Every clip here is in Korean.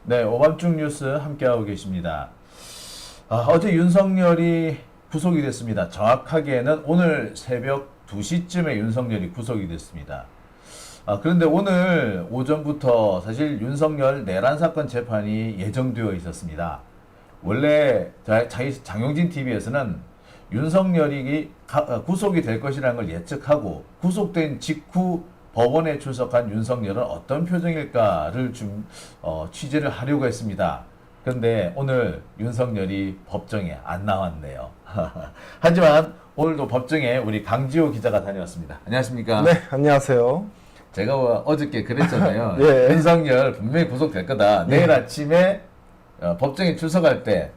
네, 오밤중 뉴스 함께하고 계십니다. 어제 윤석열이 구속이 됐습니다. 정확하게는 오늘 새벽 2시쯤에 윤석열이 구속이 됐습니다. 그런데 오늘 오전부터 사실 윤석열 내란 사건 재판이 예정되어 있었습니다. 원래 장영진 TV에서는 윤석열이 구속이 될 것이라는 걸 예측하고 구속된 직후 법원에 출석한 윤석열은 어떤 표정일까를 취재를 하려고 했습니다. 그런데 오늘 윤석열이 법정에 안 나왔네요. 하지만 오늘도 법정에 우리 강지호 기자가 다녀왔습니다. 안녕하십니까? 네, 안녕하세요. 제가 어저께 그랬잖아요. 예. 윤석열 분명히 구속될 거다. 내일 아침에 법정에 출석할 때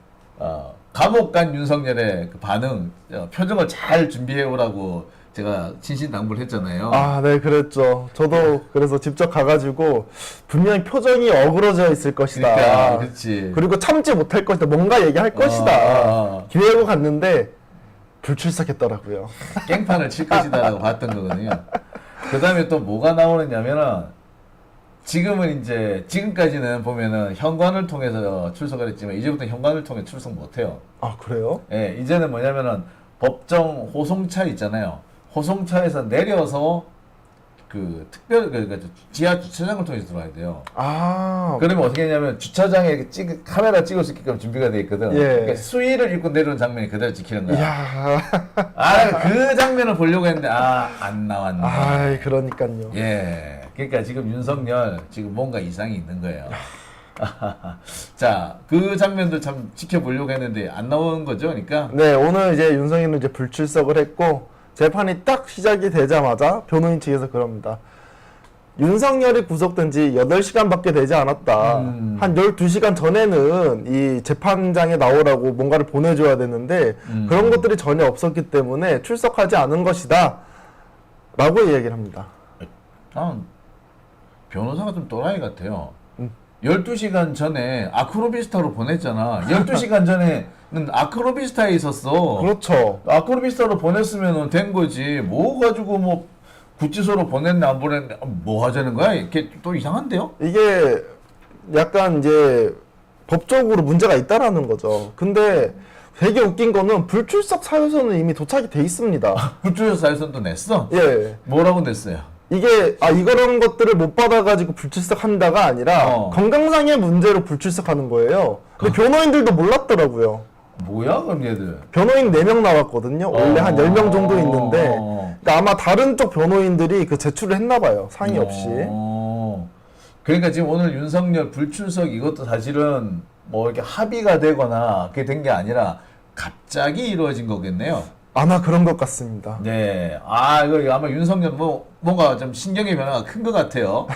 감옥 간 윤석열의 그 반응, 표정을 잘 준비해 오라고 제가 신신당부를 했잖아요. 네, 그랬죠. 저도 그래서 직접 가가지고 분명히 표정이 어그러져 있을 것이다. 그러니까, 그렇지. 그리고 참지 못할 것이다. 뭔가 얘기할 것이다. 기대하고 갔는데 불출석했더라고요. 깽판을 칠 것이다라고 봤던 거거든요. 그 다음에 또 뭐가 나오느냐면은 지금까지는 보면은 현관을 통해서 출석을 했지만 이제부터 현관을 통해 출석 못해요. 아, 그래요? 예, 이제는 뭐냐면은 법정 호송차 있잖아요. 호송차에서 내려서 그러니까 지하 주차장을 통해서 들어와야 돼요. 그러면 어떻게 했냐면 주차장에 카메라 찍을 수 있게끔 준비가 돼 있거든. 예. 그러니까 수위를 입고 내려오는 장면이 그대로 찍히는 거야. 이야. 그 장면을 보려고 했는데 안 나왔네. 그러니까요. 예. 그러니까 지금 윤석열 지금 뭔가 이상이 있는 거예요. 자, 그 장면도 참 지켜보려고 했는데 안 나온 거죠, 그러니까. 네, 오늘 이제 윤석열은 이제 불출석을 했고 재판이 딱 시작이 되자마자 변호인 측에서 그럽니다. 윤석열이 구속된 지 8시간밖에 되지 않았다. 한 12시간 전에는 이 재판장에 나오라고 뭔가를 보내줘야 되는데 그런 것들이 전혀 없었기 때문에 출석하지 않은 것이다. 라고 이야기를 합니다. 변호사가 좀 또라이 같아요. 12시간 전에 아크로비스타로 보냈잖아. 12시간 전에는 아크로비스타에 있었어. 그렇죠. 아크로비스타로 보냈으면 된 거지. 뭐 가지고 뭐 구치소로 보냈네 안 보냈네 뭐 하자는 거야? 이렇게 또 이상한데요? 이게 약간 이제 법적으로 문제가 있다라는 거죠. 근데 되게 웃긴 거는 불출석 사유서는 이미 도착이 돼 있습니다. 불출석 사유서도 냈어? 예. 뭐라고 냈어요? 이게 이런 것들을 못 받아가지고 불출석한다가 아니라 건강상의 문제로 불출석하는 거예요. 근데 변호인들도 몰랐더라고요. 뭐야 그럼 얘들? 변호인 4명 나왔거든요. 원래 한 10명 정도 있는데 그러니까 아마 다른 쪽 변호인들이 그 제출을 했나 봐요. 상의 없이. 그러니까 지금 오늘 윤석열 불출석 이것도 사실은 뭐 이렇게 합의가 되거나 그게 된 게 아니라 갑자기 이루어진 거겠네요. 아마 그런 것 같습니다. 네. 이거 아마 윤석열 뭔가 좀 신경의 변화가 큰 것 같아요.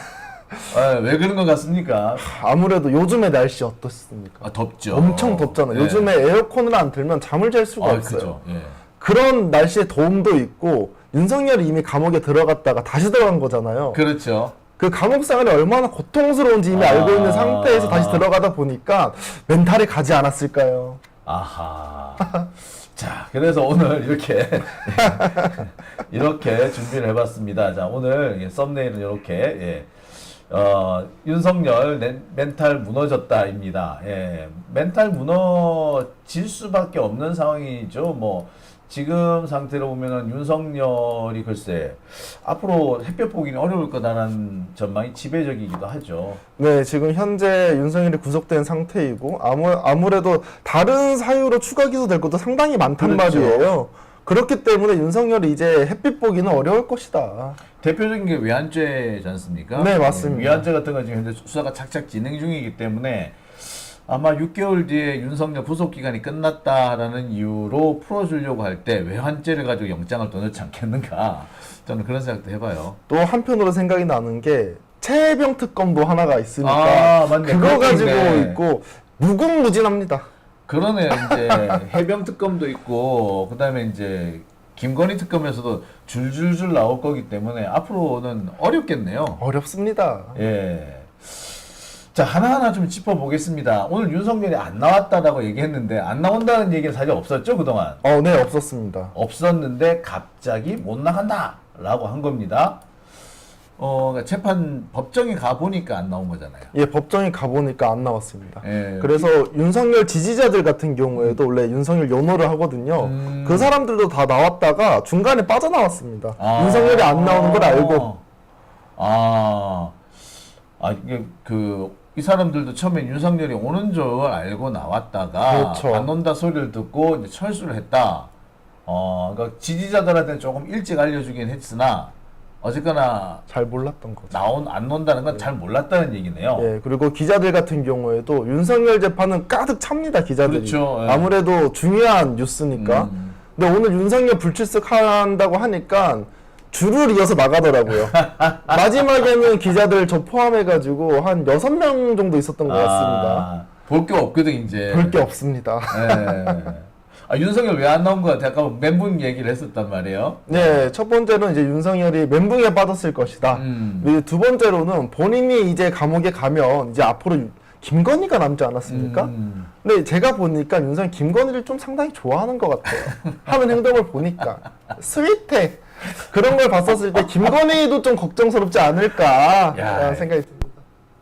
왜 그런 것 같습니까? 아무래도 요즘의 날씨 어떻습니까? 덥죠. 엄청 덥잖아요. 네. 요즘에 에어컨을 안 틀면 잠을 잘 수가 없어요. 그죠. 예. 그런 날씨의 더움도 있고 윤석열이 이미 감옥에 들어갔다가 다시 들어간 거잖아요. 그렇죠. 그 감옥 생활이 얼마나 고통스러운지 이미 알고 있는 상태에서 다시 들어가다 보니까 멘탈이 가지 않았을까요? 아하. 자, 그래서 오늘 이렇게 준비를 해봤습니다. 자, 오늘 썸네일은 이렇게, 윤석열 멘탈 무너졌다입니다. 예, 멘탈 무너질 수밖에 없는 상황이죠. 뭐, 지금 상태로 보면은 윤석열이 글쎄, 앞으로 햇볕 보기는 어려울 거다라는 전망이 지배적이기도 하죠. 네, 지금 현재 윤석열이 구속된 상태이고 아무래도 다른 사유로 추가 기소될 것도 상당히 많단 그렇죠. 말이에요. 그렇기 때문에 윤석열이 이제 햇빛 보기는 어려울 것이다. 대표적인 게 외환죄지 않습니까? 네, 맞습니다. 외환죄 같은 건 지금 현재 수사가 착착 진행 중이기 때문에 아마 6개월 뒤에 윤석열 구속 기간이 끝났다라는 이유로 풀어주려고 할 때 외환죄를 가지고 영장을 또 넣지 않겠는가? 저는 그런 생각도 해봐요. 또 한편으로 생각이 나는 게 최혜병 특검도 하나가 있으니까 맞네. 그거 그것도 가지고 있네. 있고 무궁무진합니다. 그러네요. 이제 해병 특검도 있고 그다음에 이제 김건희 특검에서도 줄줄줄 나올 거기 때문에 앞으로는 어렵겠네요. 어렵습니다. 예. 자, 하나하나 좀 짚어보겠습니다. 오늘 윤석열이 안 나왔다라고 얘기했는데 안 나온다는 얘기는 사실 없었죠, 그동안? 네, 없었습니다. 없었는데 갑자기 못 나간다 라고 한 겁니다. 그러니까 재판 법정에 가 보니까 안 나온 거잖아요. 예, 법정에 가보니까 안 나왔습니다. 예. 그래서 윤석열 지지자들 같은 경우에도 원래 윤석열 연호를 하거든요. 그 사람들도 다 나왔다가 중간에 빠져나왔습니다. 윤석열이 안 나오는 걸 알고. 이게 이 사람들도 처음에 윤석열이 오는 줄 알고 나왔다가 그렇죠. 안 온다 소리를 듣고 이제 철수를 했다. 그러니까 지지자들한테는 조금 일찍 알려주긴 했으나 어쨌거나 잘 몰랐던 거죠. 안 논다는 건 잘 몰랐다는 얘기네요. 예, 그리고 기자들 같은 경우에도 윤석열 재판은 가득 찹니다, 기자들이. 그렇죠. 예. 아무래도 중요한 뉴스니까. 근데 오늘 윤석열 불출석한다고 하니까 줄을 이어서 나가더라고요. 마지막에는 기자들 저 포함해가지고 한 6명 정도 있었던 것 같습니다. 볼 게 없거든 이제. 볼 게 없습니다. 예. 윤석열 왜 안 나온 거 같아? 아까 멘붕 얘기를 했었단 말이에요. 네, 첫 번째는 이제 윤석열이 멘붕에 빠졌을 것이다. 그리고 두 번째로는 본인이 이제 감옥에 가면 이제 앞으로 김건희가 남지 않았습니까? 근데 제가 보니까 윤석열 김건희를 좀 상당히 좋아하는 것 같아요. 하는 행동을 보니까. 스윗해. 그런 걸 봤었을 때 김건희도 좀 걱정스럽지 않을까라는 생각이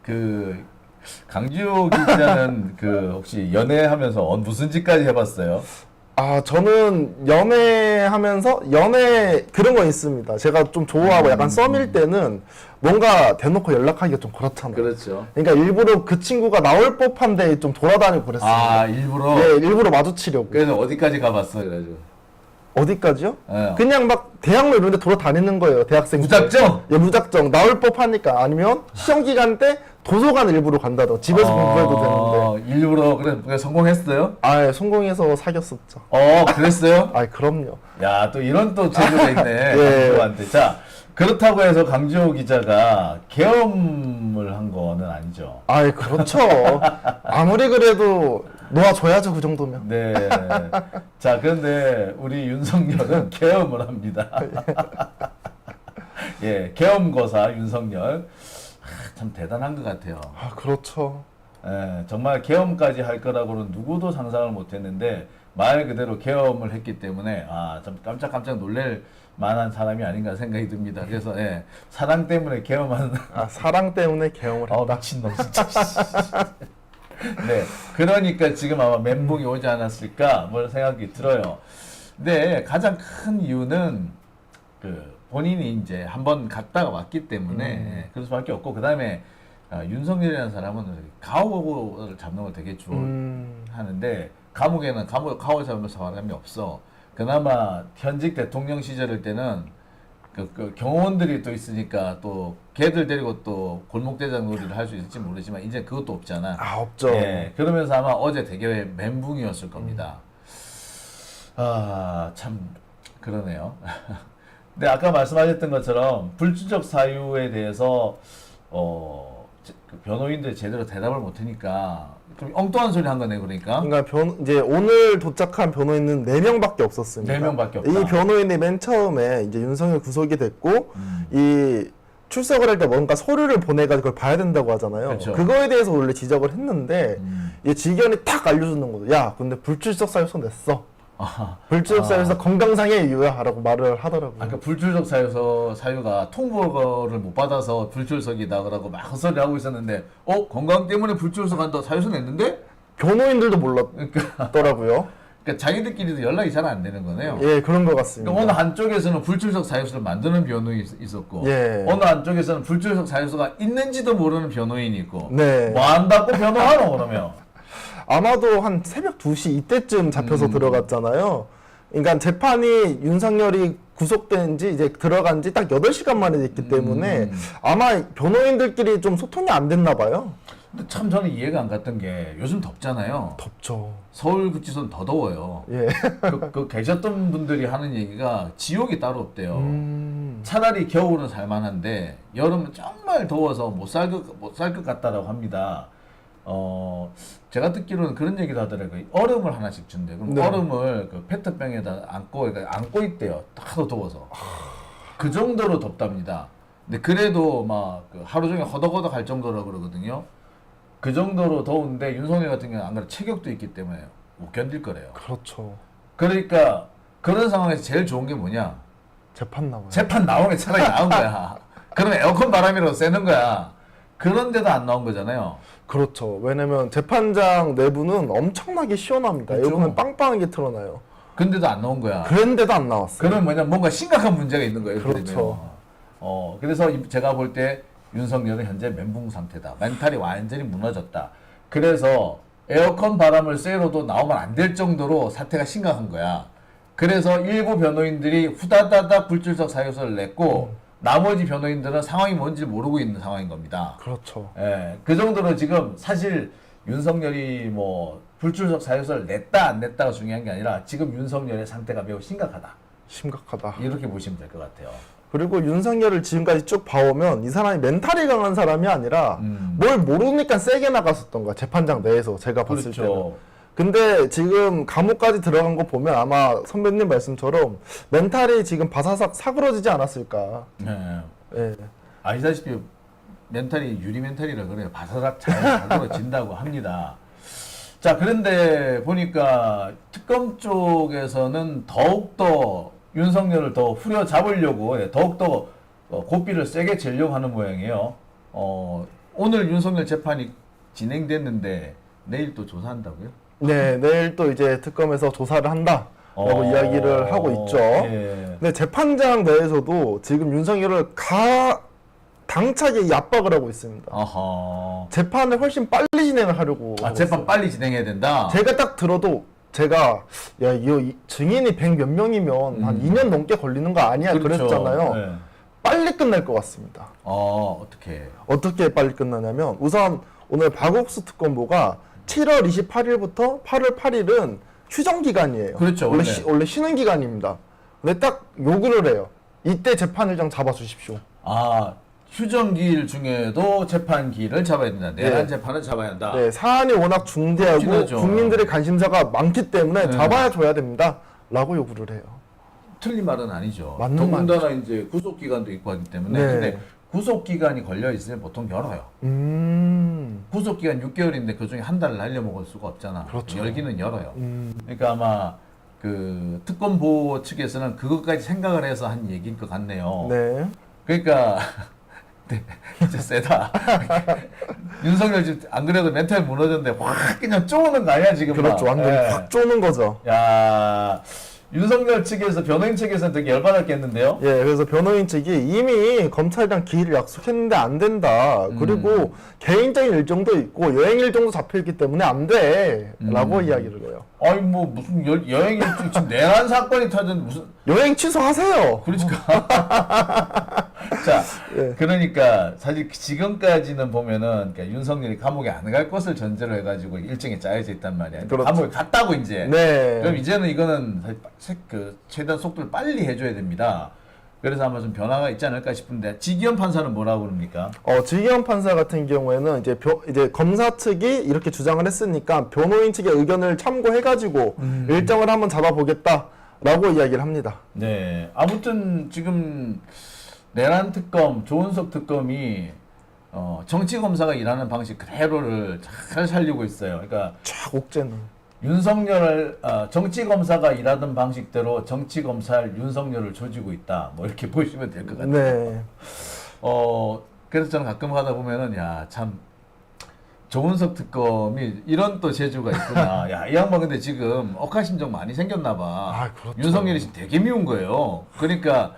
듭니다. 강지호 기자는 혹시 연애하면서 무슨 짓까지 해봤어요? 저는 연애하면서 그런 거 있습니다. 제가 좀 좋아하고 약간 썸일 때는 뭔가 대놓고 연락하기가 좀 그렇잖아요. 그렇죠. 그러니까 일부러 그 친구가 나올 법한 데에 좀 돌아다니고 그랬습니다. 일부러? 네, 일부러 마주치려고. 그래서 어디까지 가봤어? 그래가지고. 어디까지요? 네. 그냥 막 대학로 이런 데 돌아다니는 거예요. 대학생 무작정? 예, 무작정. 나올 법하니까. 아니면 시험 기간 때 도서관 일부러 간다든가. 집에서 공부해도 되는데. 일부러 그래 성공했어요? 예, 성공해서 사귀었었죠. 그랬어요? 그럼요. 야, 또 이런 또 제도가 있네. 예. 강지호한테. 자, 그렇다고 해서 강지호 기자가 계엄을 한 거는 아니죠. 그렇죠. 아무리 그래도 놓아줘야죠, 그 정도면. 네. 자, 그런데 우리 윤석열은 계엄을 합니다. 예, 계엄거사 윤석열. 참 대단한 것 같아요. 그렇죠. 예, 정말 계엄까지 할 거라고는 누구도 상상을 못 했는데 말 그대로 계엄을 했기 때문에 좀 깜짝깜짝 놀랄 만한 사람이 아닌가 생각이 듭니다. 그래서 사랑 때문에 계엄하는 사랑 때문에 계엄을 했다. 미친놈 진짜. 네, 그러니까 지금 아마 멘붕이 오지 않았을까 뭐 생각이 들어요. 근데 가장 큰 이유는 본인이 이제 한번 갔다가 왔기 때문에 그럴 수밖에 없고, 그 다음에 윤석열이라는 사람은 가오를 잡는 걸 되게 좋아하는데 감옥에는 가오 잡는 사람이 없어. 그나마 현직 대통령 시절일 때는 경호원들이 또 있으니까 또 걔들 데리고 또 골목대장 놀이를 할 수 있을지 모르지만 이제 그것도 없잖아. 없죠. 예, 그러면서 아마 어제 되게 멘붕이었을 겁니다. 참 그러네요. 근데 아까 말씀하셨던 것처럼 불출석 사유에 대해서 변호인들 제대로 대답을 못하니까 좀 엉뚱한 소리 한 거네, 그러니까. 이제 오늘 도착한 변호인은 4명밖에 없었습니다. 4명밖에 없다. 이 변호인이 맨 처음에 이제 윤석열 구속이 됐고 이 출석을 할 때 뭔가 서류를 보내가지고 그걸 봐야 된다고 하잖아요. 그렇죠. 그거에 대해서 원래 지적을 했는데 이 직원이 탁 알려주는 거죠. 야, 근데 불출석 사유서 냈어. 불출석 사유서 건강상의 이유야라고 말을 하더라고요. 그러니까 불출석 사유가 통보를 못 받아서 불출석이다 그러고 막 헛소리 하고 있었는데 건강 때문에 불출석 한다 사유서 냈는데 변호인들도 몰랐더라고요. 그러니까 자기들끼리도 연락이 잘 안 되는 거네요. 예, 그런 것 같습니다. 그러니까 어느 한쪽에서는 불출석 사유서를 만드는 변호인이 있었고 어느 한쪽에서는 불출석 사유서가 있는지도 모르는 변호인이 있고 뭐 한다고 변호하노 그러면. 아마도 한 새벽 2시 이때쯤 잡혀서 들어갔잖아요. 그러니까 재판이 윤석열이 구속된 지 이제 들어간 지 딱 8시간 만에 됐기 때문에 아마 변호인들끼리 좀 소통이 안 됐나 봐요. 근데 참 저는 이해가 안 갔던 게 요즘 덥잖아요. 덥죠. 서울구치소는 더 더워요. 예. 계셨던 분들이 하는 얘기가 지옥이 따로 없대요. 차라리 겨울은 살만한데 여름은 정말 더워서 못 살 것 같다라고 합니다. 제가 듣기로는 그런 얘기도 하더라고요. 얼음을 하나씩 준대요. 그럼 얼음을 페트병에다 안고 있대요. 하도 더워서. 그 정도로 덥답니다. 근데 그래도 막 하루 종일 허덕허덕 할 정도라고 그러거든요. 그 정도로 더운데 윤석열 같은 경우는 안 그래도 체격도 있기 때문에 못 견딜 거래요. 그렇죠. 그러니까 그런 상황에서 제일 좋은 게 뭐냐? 재판 나와요. 재판 나오는 게 차라리 나은 거야. 그러면 에어컨 바람이라고 쐬는 거야. 그런데도 안 나온 거잖아요. 그렇죠. 왜냐면 재판장 내부는 엄청나게 시원합니다. 그렇죠. 에어컨은 빵빵하게 틀어놔요. 근데도 안 나온 거야. 그런데도 안 나왔어요. 그러면 뭐냐, 뭔가 심각한 문제가 있는 거예요. 이렇게 그렇죠. 되면. 그래서 제가 볼 때 윤석열은 현재 멘붕 상태다. 멘탈이 완전히 무너졌다. 그래서 에어컨 바람을 쐬러도 나오면 안 될 정도로 사태가 심각한 거야. 그래서 일부 변호인들이 후다다닥 불출석 사유서를 냈고 나머지 변호인들은 상황이 뭔지 모르고 있는 상황인 겁니다. 그렇죠. 예, 그 정도로 지금 사실 윤석열이 뭐 불출석 사유서를 냈다 안 냈다가 중요한 게 아니라 지금 윤석열의 상태가 매우 심각하다. 심각하다. 이렇게 보시면 될 것 같아요. 그리고 윤석열을 지금까지 쭉 봐오면 이 사람이 멘탈이 강한 사람이 아니라 뭘 모르니까 세게 나갔었던 거야. 재판장 내에서 제가 봤을 때는. 그렇죠. 근데 지금 감옥까지 들어간 거 보면 아마 선배님 말씀처럼 멘탈이 지금 바사삭 사그러지지 않았을까. 네. 예. 아시다시피 멘탈이 유리 멘탈이라 그래요. 바사락 잘 사그러진다고 합니다. 자, 그런데 보니까 특검 쪽에서는 더욱더 윤석열을 더 후려잡으려고 더욱더 고삐를 세게 재려고 하는 모양이에요. 오늘 윤석열 재판이 진행됐는데 내일 또 조사한다고요? 네, 내일 또 이제 특검에서 조사를 한다라고 이야기를 하고 있죠. 예. 근데 재판장 내에서도 지금 윤석열을 당차게 압박을 하고 있습니다. 어허. 재판을 훨씬 빨리 진행을 하려고. 아, 하고 재판 있어요. 빨리 진행해야 된다? 제가 딱 들어도 제가 야 이거 증인이 100 몇 명이면 한 2년 넘게 걸리는 거 아니야 그렇죠. 그랬잖아요. 네. 빨리 끝날 것 같습니다. 어떻게? 어떻게 빨리 끝나냐면 우선 오늘 박옥수 특검보가 7월 28일부터 8월 8일은 휴정 기간이에요. 그렇죠, 원래, 원래. 원래 쉬는 기간입니다. 근데 딱 요구를 해요. 이때 재판 일정 잡아주십시오. 아, 휴정기일 중에도 재판기를 잡아야 된다. 내란 네. 재판을 잡아야 한다. 네, 사안이 워낙 중대하고 그렇죠. 국민들의 관심사가 많기 때문에 네. 잡아야 줘야 됩니다. 라고 요구를 해요. 틀린 말은 아니죠. 맞는 더군다나 이제 구속기간도 있고 하기 때문에. 네. 근데 구속기간이 걸려있으면 보통 열어요. 구속기간 6개월인데 그 중에 한 달을 날려먹을 수가 없잖아. 그렇죠. 열기는 열어요. 그러니까 아마 그 특검보 측에서는 그것까지 생각을 해서 한 얘기일 것 같네요. 네. 그러니까 네, 진짜 세다. 윤석열 지금 안 그래도 멘탈 무너졌는데 확 그냥 쪼는 거 아니야 지금? 그렇죠. 막. 완전히 예. 확 쪼는 거죠. 야, 윤석열 측에서 변호인 측에서는 되게 열받았겠는데요? 예, 그래서 변호인 측이 이미 검찰이랑 기일을 약속했는데 안 된다. 그리고 개인적인 일정도 있고 여행 일정도 잡혀있기 때문에 안 돼. 라고 이야기를 해요. 아니 뭐 무슨 여행 일정 지금 내란 사건이 터진 무슨 여행 취소하세요. 그러니까 자 예. 그러니까 사실 지금까지는 보면은 그러니까 윤석열이 감옥에 안 갈 것을 전제로 해가지고 일정이 짜여져 있단 말이야. 그렇죠. 감옥에 갔다고 이제. 네. 그럼 이제는 이거는 사실 그 최대한 속도를 빨리 해줘야 됩니다. 그래서 아마 좀 변화가 있지 않을까 싶은데 지기현 판사는 뭐라고 그럽니까? 지기현 판사 같은 경우에는 이제 검사 측이 이렇게 주장을 했으니까 변호인 측의 의견을 참고해가지고 일정을 한번 잡아보겠다라고 이야기를 합니다. 네. 아무튼 지금 내란 특검, 조은석 특검이 정치 검사가 일하는 방식 그대로를 잘 살리고 있어요. 그러니까 쫙 옥죄는. 윤석열을 정치 검사가 일하던 방식대로 정치 검찰 윤석열을 조지고 있다. 뭐 이렇게 보시면 될 것 같아요. 네. 그래서 저는 가끔 가다 보면은 야 참 조은석 특검이 이런 또 재주가 있구나. 야 이 양반 근데 지금 억하심정 많이 생겼나 봐. 아, 그렇죠. 윤석열이 지금 되게 미운 거예요. 그러니까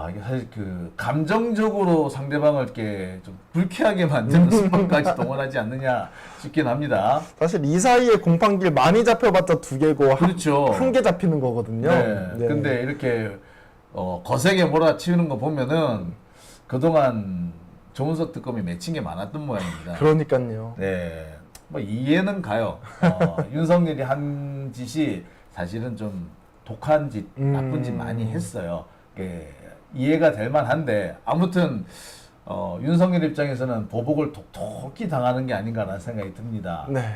이게 사실 그 감정적으로 상대방을 이렇게 좀 불쾌하게 만드는 수법까지 동원하지 않느냐 싶긴 합니다. 사실 이 사이에 공판길 많이 잡혀봤자 2개고 그렇죠. 한 개 잡히는 거거든요. 네. 근데 이렇게 거세게 몰아치우는 거 보면은 그동안 조은석 특검이 맺힌 게 많았던 모양입니다. 그러니까요. 네. 뭐 이해는 가요. 윤석열이 한 짓이 사실은 좀 독한 짓, 나쁜 짓 많이 했어요. 이해가 될 만한데 아무튼 윤석열 입장에서는 보복을 톡톡히 당하는 게 아닌가라는 생각이 듭니다. 네.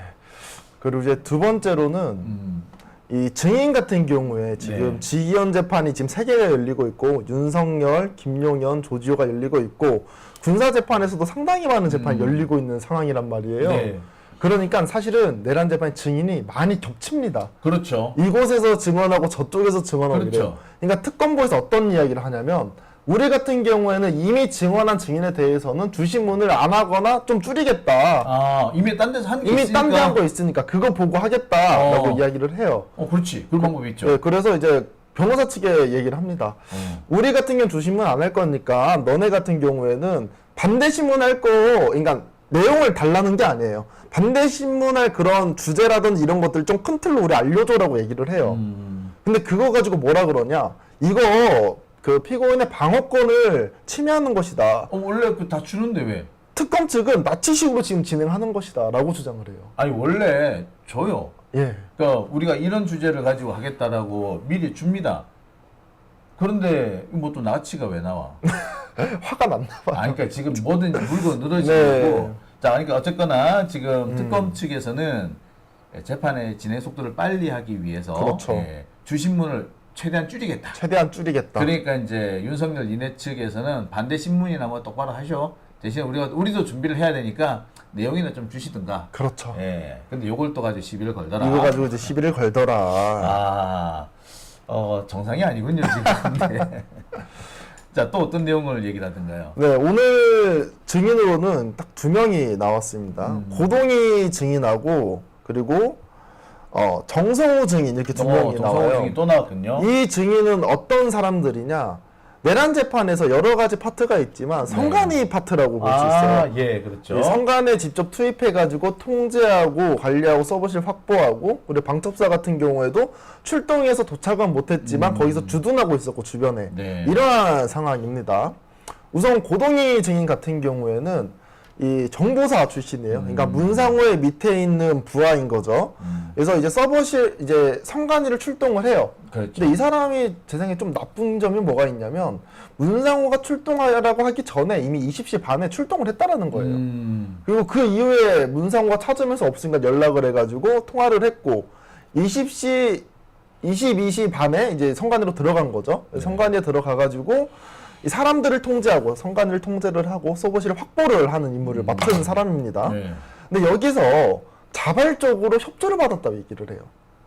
그리고 이제 두 번째로는 이 증인 같은 경우에 지금 네. 지기현 재판이 지금 3개가 열리고 있고 윤석열, 김용현, 조지호가 열리고 있고 군사 재판에서도 상당히 많은 재판이 열리고 있는 상황이란 말이에요. 네. 그러니까 사실은 내란 재판 증인이 많이 겹칩니다. 그렇죠. 이곳에서 증언하고 저쪽에서 증언하고 그렇죠. 이래요. 그러니까 특검보에서 어떤 이야기를 하냐면 우리 같은 경우에는 이미 증언한 증인에 대해서는 주신문을 안 하거나 좀 줄이겠다. 아, 이미 딴 데서 한 게 이미 있으니까. 딴 데 한 거 있으니까 그거 보고 하겠다라고 이야기를 해요. 그렇지. 그런 방법이 있죠. 네, 그래서 이제 변호사 측에 얘기를 합니다. 우리 같은 경우는 주신문 안 할 거니까 너네 같은 경우에는 반대 신문할 거, 그러니까 내용을 달라는 게 아니에요. 반대 신문할 그런 주제라든지 이런 것들 좀 큰 틀로 우리 알려줘라고 얘기를 해요. 근데 그거 가지고 뭐라 그러냐? 이거 그 피고인의 방어권을 침해하는 것이다. 원래 그 다 주는데 왜? 특검 측은 나치식으로 지금 진행하는 것이다라고 주장을 해요. 아니 원래 줘요. 예. 그러니까 우리가 이런 주제를 가지고 하겠다라고 미리 줍니다. 그런데 뭐 또 나치가 왜 나와? 화가 났나 봐. 그러니까 지금 뭐든 물고 늘어지고. 네. 자, 그러니까 어쨌거나 지금 특검 측에서는 재판의 진행 속도를 빨리 하기 위해서 그렇죠. 주신문을 최대한 줄이겠다. 최대한 줄이겠다. 그러니까 이제 윤석열 이내 측에서는 반대 신문이나 뭐 똑바로 하셔. 대신 우리도 준비를 해야 되니까 내용이나 좀 주시든가. 그렇죠. 예. 근데 요걸 또 가지고 시비를 걸더라. 이거 가지고 이제 시비를 걸더라. 정상이 아니군요, 지금. 네. 자, 또 어떤 내용을 얘기를 하던가요? 네, 오늘 증인으로는 딱 2명이 나왔습니다. 고동희 증인하고 그리고 정성호 증인 이렇게 2명이 정성호 나와요. 증인 또 나왔군요. 이 증인은 어떤 사람들이냐? 내란 재판에서 여러 가지 파트가 있지만 성관이 파트라고 볼 수 있어요. 예, 그렇죠. 이 성관에 직접 투입해가지고 통제하고 관리하고 서버실 확보하고 그리고 방첩사 같은 경우에도 출동해서 도착은 못했지만 거기서 주둔하고 있었고 주변에 네. 이러한 상황입니다. 우선 고동희 증인 같은 경우에는 이 정보사 출신이에요. 그러니까 문상호의 밑에 있는 부하인 거죠. 그래서 이제 서버실 이제 성관이를 출동을 해요. 그렇죠. 근데 이 사람이 제 생각에 좀 나쁜 점이 뭐가 있냐면 문상호가 출동하라고 하기 전에 이미 20시 반에 출동을 했다라는 거예요. 그리고 그 이후에 문상호가 찾으면서 없으니까 연락을 해가지고 통화를 했고 20시 22시 반에 이제 성관으로 들어간 거죠. 성관이에 들어가가지고 이 사람들을 통제하고 성관을 통제를 하고 서버실을 확보를 하는 임무를 맡은 사람입니다. 네. 근데 여기서 자발적으로 협조를 받았다고 얘기를 해요.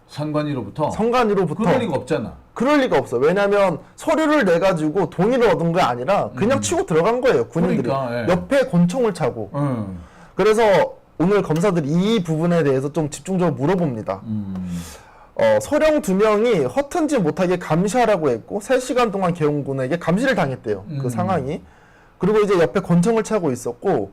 선관위로부터? 성관이로부터. 그럴 리가 없잖아. 그럴 리가 없어. 왜냐면 서류를 내 가지고 동의를 얻은 게 아니라 그냥 치고 들어간 거예요. 군인들이. 그러니까, 예. 옆에 권총을 차고. 그래서 오늘 검사들이 이 부분에 대해서 좀 집중적으로 물어봅니다. 소령 2명이 허튼지 못하게 감시하라고 했고 3시간 동안 계엄군에게 감시를 당했대요. 그 상황이. 그리고 이제 옆에 권총을 차고 있었고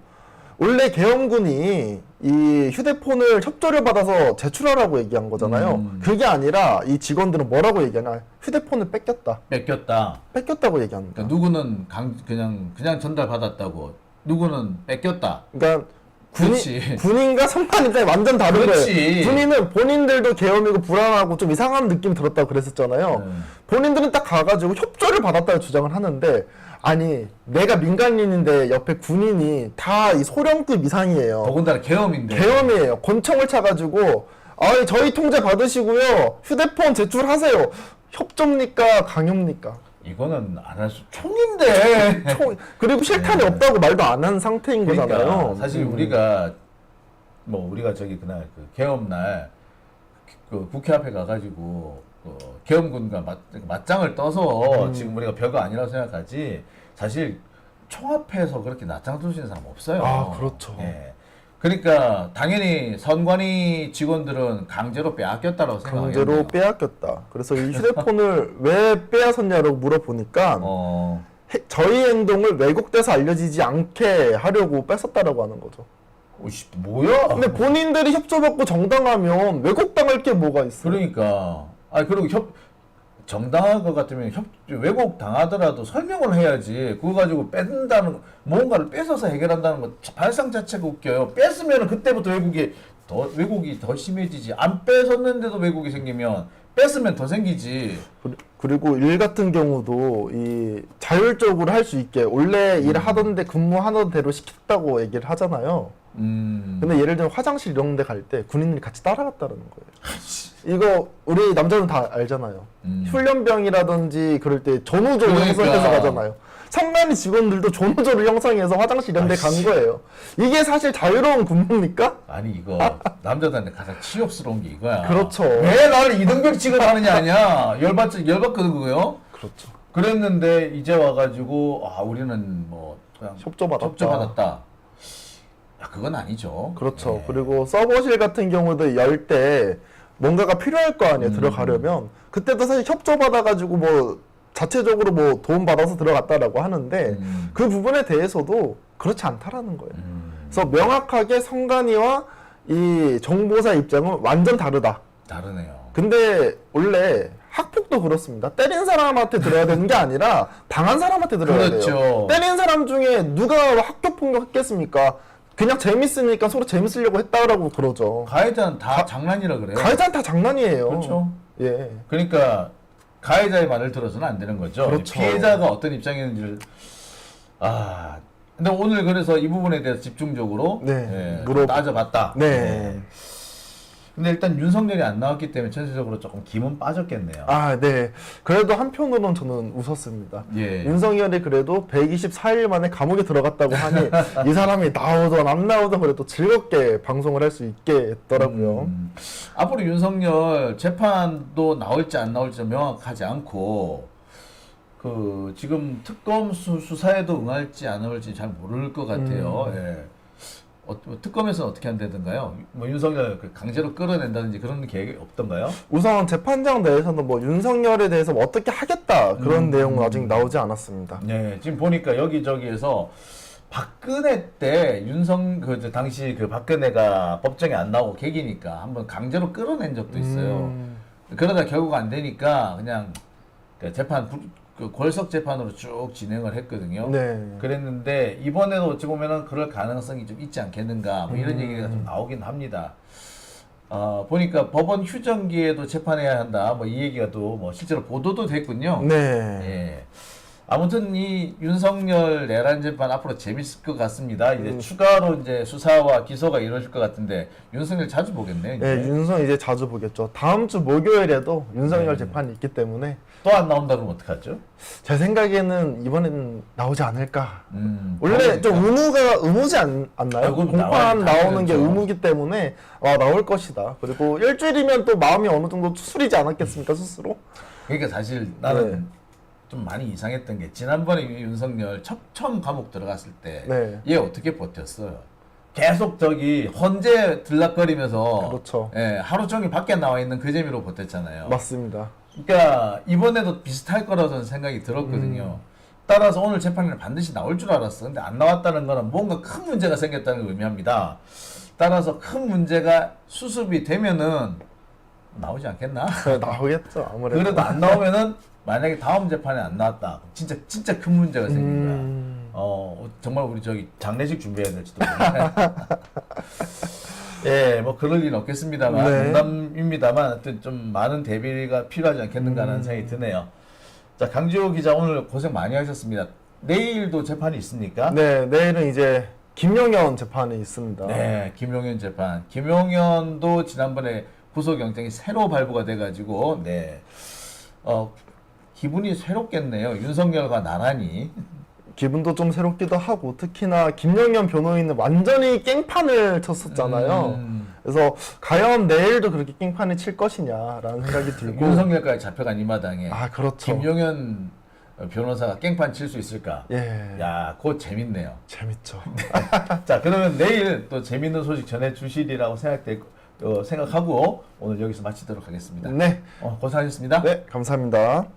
원래 계엄군이 이 휴대폰을 협조를 받아서 제출하라고 얘기한 거잖아요. 그게 아니라 이 직원들은 뭐라고 얘기하냐? 휴대폰을 뺏겼다. 뺏겼다. 뺏겼다고 얘기합니다. 그러니까 누구는 그냥 전달받았다고. 누구는 뺏겼다. 그러니까 그렇지. 군인과 성관인데 완전 다른 그렇지. 거예요. 군인은 본인들도 계엄이고 불안하고 좀 이상한 느낌 들었다고 그랬었잖아요. 본인들은 딱 가가지고 협조를 받았다고 주장을 하는데 아니 내가 민간인인데 옆에 군인이 다 이 소령급 이상이에요. 더군다나 계엄인데. 계엄이에요. 권총을 차가지고 저희 통제 받으시고요. 휴대폰 제출하세요. 협조입니까? 강요입니까? 이거는 안 할 수. 총인데. 그리고 실탄이 없다고 말도 안 한 상태인 그러니까 거잖아요. 사실 우리가 저기 그날 그 계엄 날 그 국회 앞에 가가지고 그 계엄군과 맞짱을 떠서 지금 우리가 별거 아니라고 생각하지 사실 총 앞에서 그렇게 낮짱 떠 수 있는 사람 없어요. 그렇죠. 예. 그러니까 당연히 선관위 직원들은 강제로 빼앗겼다고 생각해요. 강제로 빼앗겼다. 그래서 이 휴대폰을 왜 빼앗았냐고 물어보니까 저희 행동을 왜곡돼서 알려지지 않게 하려고 뺏었다라고 하는 거죠. 오씨 뭐야? 근데 본인들이 협조받고 정당하면 왜곡당할 게 뭐가 있어? 그러니까 그리고 정당한 것 같으면 왜곡 당하더라도 설명을 해야지. 그거 가지고 뺀다는 뭔가를 뺏어서 해결한다는 거 발상 자체가 웃겨요. 뺐으면 그때부터 왜곡이 더 심해지지. 안 뺏었는데도 왜곡이 생기면 뺐으면 더 생기지. 그리고 일 같은 경우도 이 자율적으로 할 수 있게 원래 일 하던데 근무하던 대로 시켰다고 얘기를 하잖아요. 근데 예를 들면 화장실 이런 데 갈 때 군인들이 같이 따라갔다는 거예요. 이거 우리 남자는 다 알잖아요. 훈련병이라든지 그럴 때 전우조를 형성해서 가잖아요. 성관이 직원들도 전우조를 형성해서 화장실 이런 데 간 거예요. 이게 사실 자유로운 근무입니까? 아니 이거 남자들한테 가장 치욕스러운 게 이거야. 그렇죠. 왜 나를 이등병 취급하느냐 아니야. 열받거든 그거요. 그렇죠. 그랬는데 이제 와가지고 우리는 뭐 그냥 협조받았다. 야, 그건 아니죠. 그렇죠. 네. 그리고 서버실 같은 경우도 열 때 뭔가가 필요할 거 아니에요. 음. 들어가려면. 그때도 사실 협조받아가지고 뭐 자체적으로 뭐 도움받아서 들어갔다라고 하는데 그 부분에 대해서도 그렇지 않다라는 거예요. 그래서 명확하게 성관이와 이 정보사 입장은 완전 다르다. 다르네요. 근데 원래 학폭도 그렇습니다. 때린 사람한테 들어야 되는 게 아니라 당한 사람한테 들어야 그렇죠. 돼요. 때린 사람 중에 누가 학교 폭력했겠습니까? 그냥 재밌으니까 서로 재밌으려고 했다라고 그러죠. 가해자는 다 장난이라 그래요. 가해자는 다 장난이에요. 그렇죠. 예. 그러니까 가해자의 말을 들어서는 안 되는 거죠. 그렇죠. 피해자가 어떤 입장이었는지를 근데 오늘 그래서 이 부분에 대해서 집중적으로 네, 따져봤다. 네. 근데 일단 윤석열이 안 나왔기 때문에 전체적으로 조금 기분 빠졌겠네요. 네. 그래도 한편으로는 저는 웃었습니다. 예. 윤석열이 그래도 124일 만에 감옥에 들어갔다고 하니 이 사람이 나오든 안 나오든 그래도 즐겁게 방송을 할 수 있겠더라고요. 앞으로 윤석열 재판도 나올지 안 나올지 명확하지 않고 그 지금 특검 수사에도 응할지 안 응할지 잘 모를 것 같아요. 예. 특검에서는 어떻게 한다든가요? 뭐 윤석열 강제로 끌어낸다든지 그런 계획이 없던가요? 우선 재판장 내에서는 뭐 윤석열에 대해서 뭐 어떻게 하겠다 그런 내용은 아직 나오지 않았습니다. 네, 지금 보니까 여기저기에서 박근혜 때 당시 그 박근혜가 법정에 안 나오고 계기니까 한번 강제로 끌어낸 적도 있어요. 그러다 결국 안 되니까 그냥 그 골석 재판으로 쭉 진행을 했거든요. 네. 그랬는데 이번에도 어찌 보면은 그럴 가능성이 좀 있지 않겠는가 뭐 이런 얘기가 좀 나오긴 합니다. 보니까 법원 휴전기에도 재판해야 한다 뭐 이 얘기가 또 뭐 실제로 보도도 됐군요. 네. 예. 아무튼 이 윤석열 내란 재판 앞으로 재밌을 것 같습니다. 이제 추가로 이제 수사와 기소가 이루어질 것 같은데 윤석열 자주 보겠네요. 이제. 네, 윤석 이제 자주 보겠죠. 다음 주 목요일에도 윤석열 네. 재판이 있기 때문에 또 안 나온다 그러면 어떡하죠? 제 생각에는 이번에는 나오지 않을까. 원래 그러니까. 좀 의무지 않나요? 그건 공판 나와야 나오는 게 당연하죠. 의무기 때문에 나올 것이다. 그리고 일주일이면 또 마음이 어느 정도 추스리지 않았겠습니까 스스로? 그러니까 사실 나는 네. 좀 많이 이상했던 게 지난번에 윤석열 처음 감옥 들어갔을 때 얘 네. 어떻게 버텼어요? 계속 헌재 들락거리면서 그렇죠. 예, 하루 종일 밖에 나와 있는 그 재미로 버텼잖아요. 맞습니다. 그러니까 이번에도 비슷할 거라고 저는 생각이 들었거든요. 따라서 오늘 재판에는 반드시 나올 줄 알았어. 근데 안 나왔다는 거는 뭔가 큰 문제가 생겼다는 걸 의미합니다. 따라서 큰 문제가 수습이 되면은 나오지 않겠나? 나오겠죠 아무래도. 그래도 안 나오면은 만약에 다음 재판에 안 나왔다. 진짜 큰 문제가 생깁니다. 정말 우리 장례식 준비해야 될지도 모르겠네. 예, 뭐 그럴 일은 없겠습니다만 네. 농담입니다만 하여튼 좀 많은 대비가 필요하지 않겠는가라는 생각이 드네요. 자, 강지호 기자 오늘 고생 많이 하셨습니다. 내일도 재판이 있습니까? 네, 내일은 이제 김용현 재판이 있습니다. 네, 김용현 재판. 김용현도 지난번에 구속영장이 새로 발부가 돼가지고 네, 기분이 새롭겠네요. 윤석열과 나란히. 기분도 좀 새롭기도 하고 특히나 김용현 변호인은 완전히 깽판을 쳤었잖아요. 그래서 과연 내일도 그렇게 깽판을 칠 것이냐라는 생각이 들고. 윤석열까지 잡혀간 이 마당에 그렇죠. 김용현 변호사가 깽판 칠 수 있을까? 예. 야, 그거 재밌네요. 재밌죠. 자, 그러면 내일 또 재밌는 소식 전해주시리라고 생각하고 오늘 여기서 마치도록 하겠습니다. 네. 고생하셨습니다. 네, 감사합니다.